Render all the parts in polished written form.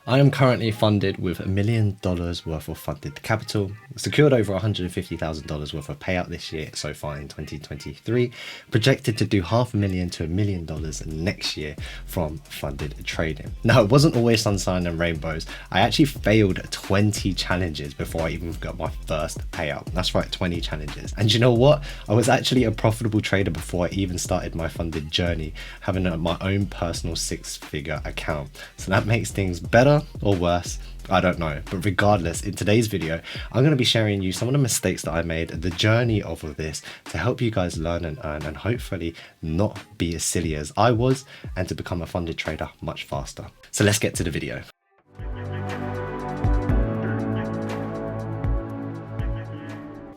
I am currently funded with $1 million worth of funded capital, secured over $150,000 worth of payout this year so far in 2023, projected to do $500,000 to $1 million next year from funded trading. Now, it wasn't always sunshine and rainbows. I actually failed 20 challenges before I even got my first payout. That's right, 20 challenges. And you know what? I was actually a profitable trader before I even started my funded journey, having my own personal six-figure account. So that makes things better or worse, I don't know. But regardless, in today's video, I'm going to be sharing you some of the mistakes that I made, the journey of all this, to help you guys learn and earn, and hopefully not be as silly as I was, and to become a funded trader much faster. So let's get to the video.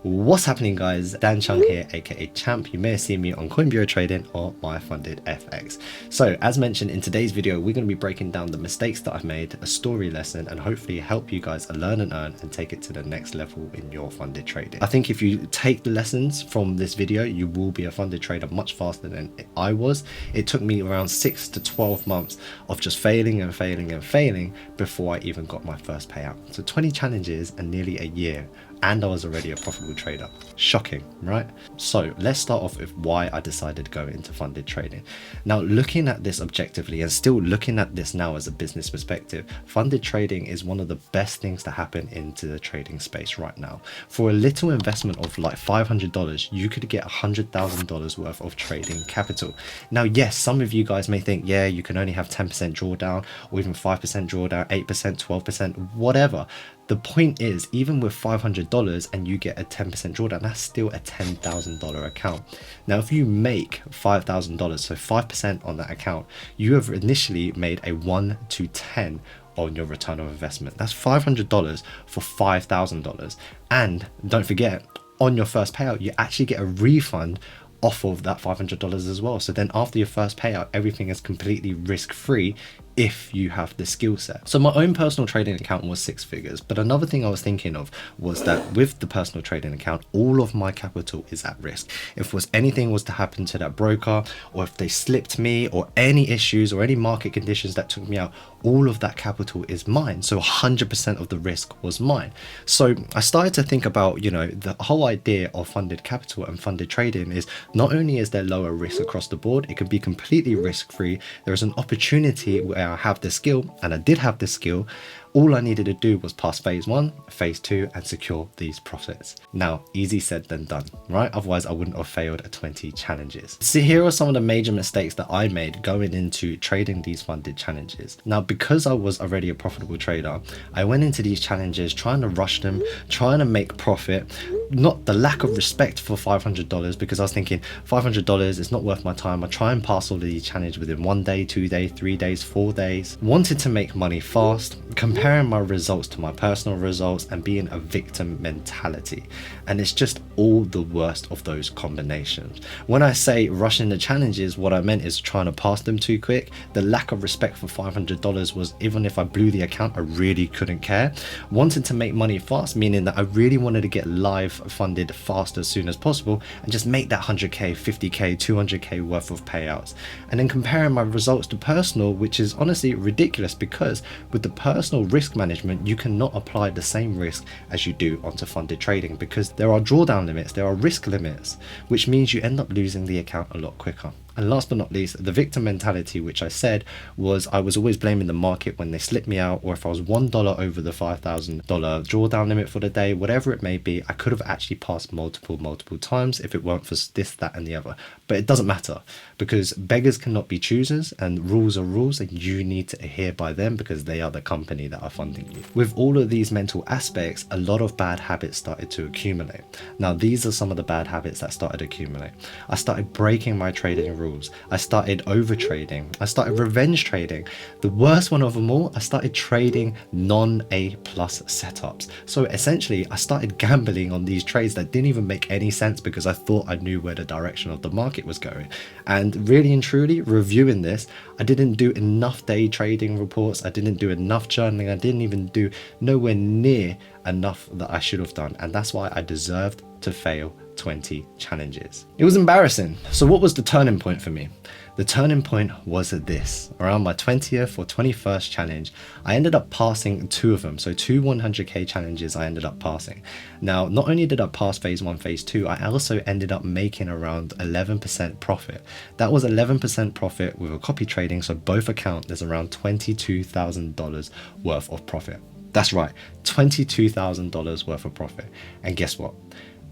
What's happening, guys? Dan Chung here, aka Champ. You may have seen me on Coin Bureau Trading or My Funded FX. So as mentioned, in today's video, we're going to be breaking down the mistakes that I've made, a story lesson, and hopefully help you guys learn and earn and take it to the next level in your funded trading. I think if you take the lessons from this video, you will be a funded trader much faster than I was. It took me around 6 to 12 months of just failing and failing and failing before I even got my first payout. So 20 challenges and nearly a year, and I was already a profitable trader. Shocking, right? So let's start off with why I decided to go into funded trading. Now, looking at this objectively and still looking at this now as a business perspective, funded trading is one of the best things to happen into the trading space right now. For a little investment of like $500, you could get $100,000 worth of trading capital. Now, yes, some of you guys may think, yeah, you can only have 10% drawdown or even 5% drawdown, 8%, 12%, whatever. The point is, even with $500 and you get a 10% drawdown, that's still a $10,000 account. Now, if you make $5,000, so 5% on that account, you have initially made a 1 to 10 on your return of investment. That's $500 for $5,000. And don't forget, on your first payout, you actually get a refund off of that $500 as well. So then after your first payout, everything is completely risk-free if you have the skill set. So my own personal trading account was 6 figures, but another thing I was thinking of was that with the personal trading account, all of my capital is at risk. If anything was to happen to that broker, or if they slipped me, or any issues or any market conditions that took me out, all of that capital is mine. So 100% of the risk was mine. So I started to think about, you know, the whole idea of funded capital and funded trading is not only is there lower risk across the board, it can be completely risk-free. There is an opportunity where I have the skill, and I did have the skill. All I needed to do was pass phase 1, phase 2, and secure these profits. Now, easy said than done, right? Otherwise, I wouldn't have failed 20 challenges. So here are some of the major mistakes that I made going into trading these funded challenges. Now, because I was already a profitable trader, I went into these challenges trying to rush them, trying to make profit. Not the lack of respect for $500, because I was thinking $500 is not worth my time. I try and pass all of these challenges within 1 day, 2 days, 3 days, 4 days. Wanted to make money fast, comparing my results to my personal results, and being a victim mentality. And it's just all the worst of those combinations. When I say rushing the challenges, what I meant is trying to pass them too quick. The lack of respect for $500 was, even if I blew the account, I really couldn't care. Wanted to make money fast, meaning that I really wanted to get live funded fast as soon as possible and just make that 100k, 50k, 200k worth of payouts. And then comparing my results to personal, which is honestly ridiculous, because with the personal risk management, you cannot apply the same risk as you do onto funded trading, because there are drawdown limits, there are risk limits, which means you end up losing the account a lot quicker. And last but not least, the victim mentality, which I said was I was always blaming the market when they slipped me out, or if I was $1 over the $5,000 drawdown limit for the day, whatever it may be, I could have actually passed multiple times if it weren't for this, that, and the other. But it doesn't matter, because beggars cannot be choosers, and rules are rules, and you need to adhere by them because they are the company that are funding you. With all of these mental aspects, a lot of bad habits started to accumulate. Now, these are some of the bad habits that started to accumulate. I started breaking my trading rules. I started over trading. I started revenge trading. The worst one of them all, I started trading non-A+ setups. So essentially, I started gambling on these trades that didn't even make any sense, because I thought I knew where the direction of the market was going. And really and truly, reviewing this, I didn't do enough day trading reports. I didn't do enough journaling. I didn't even do nowhere near enough that I should have done. And that's why I deserved to fail 20 challenges. It was embarrassing. So what was the turning point for me? The turning point was this. Around my 20th or 21st challenge, I ended up passing 2 of them. So 2 100k challenges I ended up passing. Now, not only did I pass phase 1, phase 2, I also ended up making around 11% profit. That was 11% profit with a copy trading. So both account, there's around $22,000 worth of profit. That's right, $22,000 worth of profit. And guess what?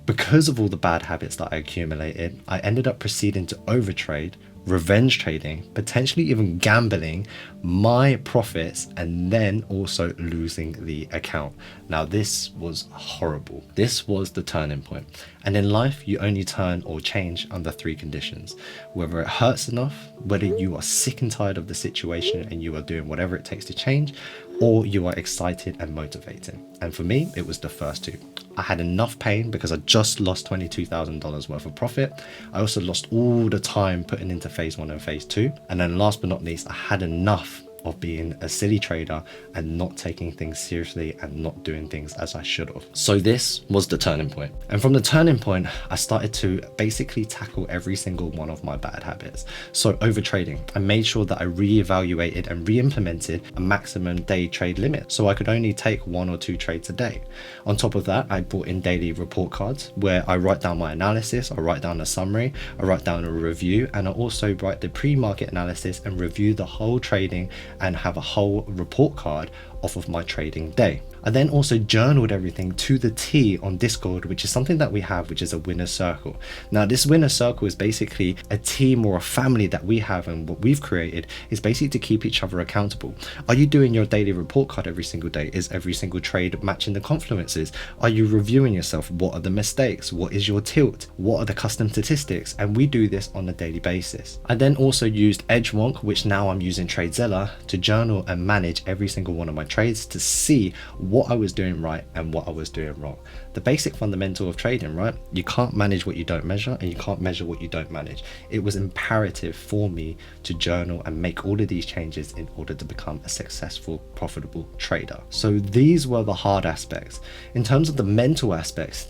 Because of all the bad habits that I accumulated, I ended up proceeding to overtrade, revenge trading, potentially even gambling my profits, and then also losing the account. Now, this was horrible. This was the turning point. And in life, you only turn or change under 3 conditions: whether it hurts enough, whether you are sick and tired of the situation and you are doing whatever it takes to change, or you are excited and motivated. And for me, it was the first 2. I had enough pain because I just lost $22,000 worth of profit. I also lost all the time putting into phase 1 and phase 2. And then last but not least, I had enough of being a silly trader and not taking things seriously and not doing things as I should have. So this was the turning point. And from the turning point, I started to basically tackle every single one of my bad habits. So over trading, I made sure that I re-evaluated and re-implemented a maximum day trade limit, so I could only take 1 or 2 trades a day. On top of that, I brought in daily report cards where I write down my analysis, I write down a summary, I write down a review, and I also write the pre-market analysis and review the whole trading and have a whole report card off of my trading day. I then also journaled everything to the T on Discord, which is something that we have, which is a winner's circle. Now, this winner's circle is basically a team or a family that we have, and what we've created is basically to keep each other accountable. Are you doing your daily report card every single day? Is every single trade matching the confluences? Are you reviewing yourself? What are the mistakes? What is your tilt? What are the custom statistics? And we do this on a daily basis. I then also used EdgeWonk, which now I'm using TradeZilla, to journal and manage every single one of my trades to see what I was doing right and what I was doing wrong. The basic fundamental of trading, right? You can't manage what you don't measure, and you can't measure what you don't manage. It was imperative for me to journal and make all of these changes in order to become a successful, profitable trader. So these were the hard aspects. In terms of the mental aspects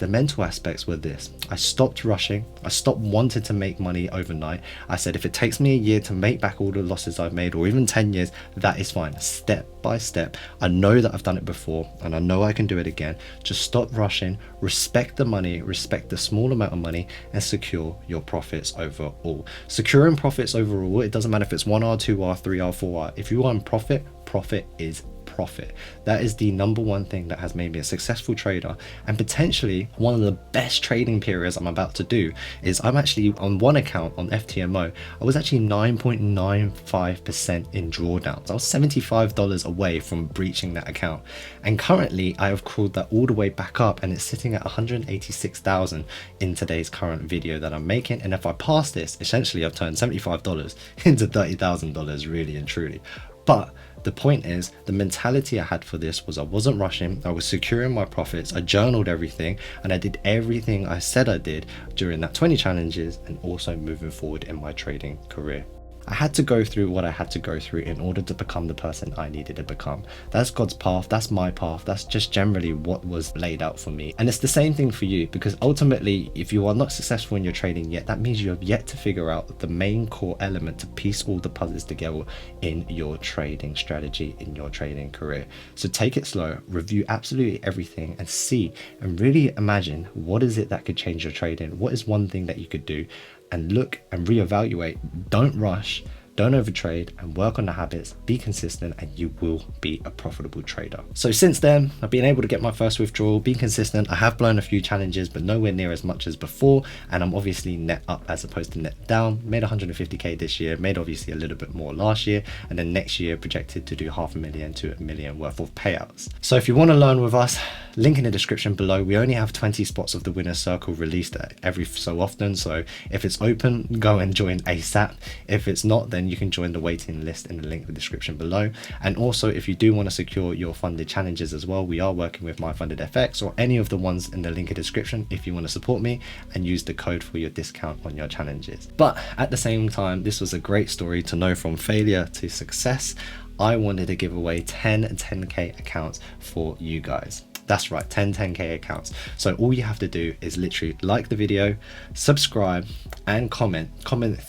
were this. I stopped rushing. I stopped wanting to make money overnight. I said, if it takes me a year to make back all the losses I've made, or even 10 years, that is fine. Step by step. I know that I've done it before and I know I can do it again. Just stop rushing, respect the money, respect the small amount of money, and secure your profits overall. Securing profits overall, it doesn't matter if it's 1R, 2R, 3R, 4R. If you are in profit, profit is profit. That is the number one thing that has made me a successful trader, and potentially one of the best trading periods I'm about to do is I'm actually on one account on FTMO. I was actually 9.95% in drawdowns. I was $75 away from breaching that account, and currently I have crawled that all the way back up, and it's sitting at 186,000 in today's current video that I'm making. And if I pass this, essentially I've turned $75 into $30,000, really and truly. But the point is, the mentality I had for this was I wasn't rushing, I was securing my profits, I journaled everything, and I did everything I said I did during that 20 challenges, and also moving forward in my trading career. I had to go through what I had to go through in order to become the person I needed to become. That's God's path, that's my path, that's just generally what was laid out for me. And it's the same thing for you, because ultimately, if you are not successful in your trading yet, that means you have yet to figure out the main core element to piece all the puzzles together in your trading strategy, in your trading career. So take it slow, review absolutely everything, and see and really imagine, what is it that could change your trading? What is one thing that you could do? And look and reevaluate. Don't rush, don't overtrade, and work on the habits. Be consistent, and you will be a profitable trader. So since then, I've been able to get my first withdrawal, being consistent. I have blown a few challenges, but nowhere near as much as before, and I'm obviously net up as opposed to net down. Made 150k this year, made obviously a little bit more last year, and then next year projected to do $500,000 to $1 million worth of payouts. So if you want to learn with us, link in the description below. We only have 20 spots of the winner's circle released every so often, so if it's open, go and join ASAP. If it's not, then you can join the waiting list in the link in the description below. And also, if you do want to secure your funded challenges as well, we are working with My Funded FX or any of the ones in the link in the description if you want to support me and use the code for your discount on your challenges. But at the same time, this was a great story to know from failure to success. I wanted to give away 10 10k accounts for you guys. That's right, 10K accounts. So all you have to do is literally like the video, subscribe, and comment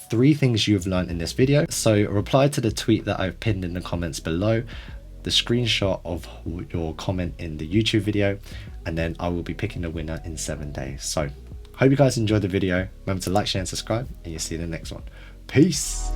3 things you've learned in this video. So reply to the tweet that I've pinned in the comments below, the screenshot of your comment in the YouTube video, and then I will be picking the winner in 7 days. So hope you guys enjoyed the video. Remember to like, share, and subscribe, and you'll see you in the next one. Peace.